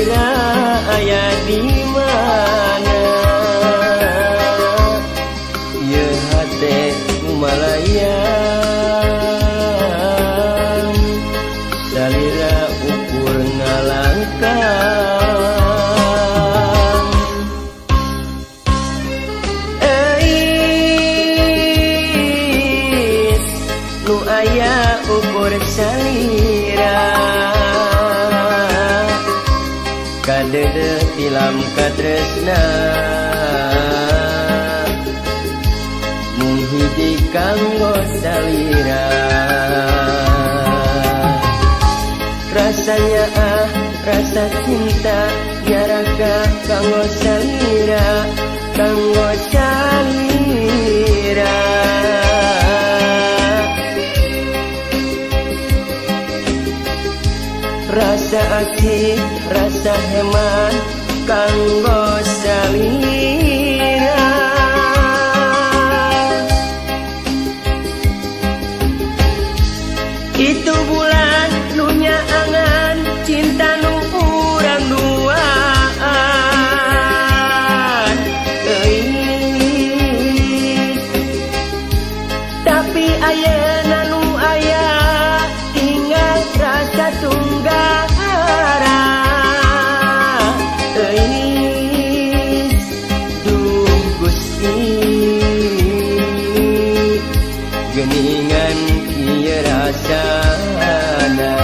salira aya di mana ieu hate kumalayan salira ukur ngalangkang eis nu aya ukur salira kadede tilam katresna muhidi kanggo salira rasanya rasa cinta nyaraka kanggo salira kanggo salira rasa asih rasa hemat kanggo salira itu bulan nu nyaangan cinta nu urang duaan tapi ayeuna nu aya tinggal rasa tunggara duh Gusti geningan ieu rasana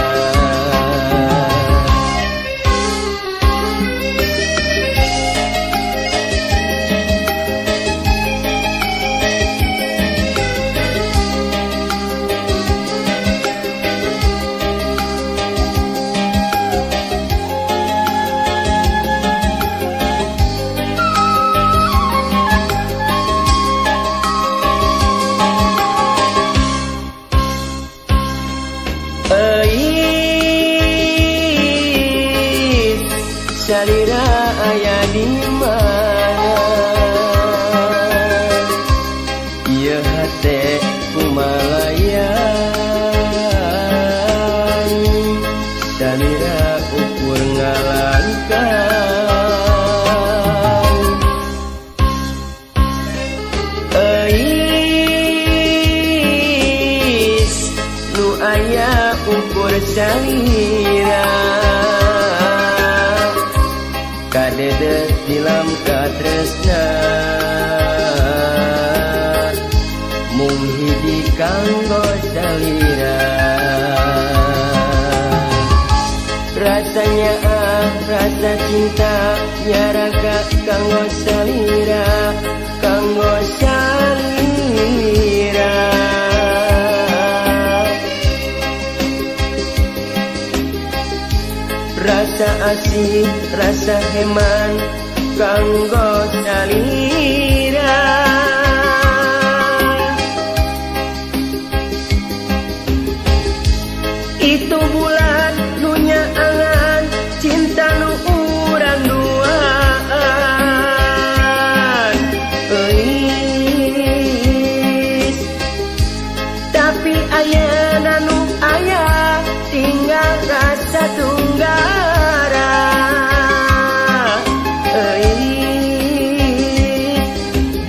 salira aya di mana ieu hate kumalayan salira ukur ngalangkang eis nu aya ukur salira kadede tilam katresna mung hiji kanggo salira rasanya rasa cinta nyaraka kanggo salira kanggo salira rasa asih rasa heman kanggo salira itu bulan nu nyaangan cinta nu urang duaan tapi ayeuna nu aya tinggal rasa tunggara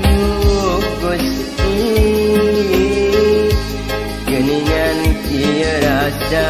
duh Gusti geningan ieu rasa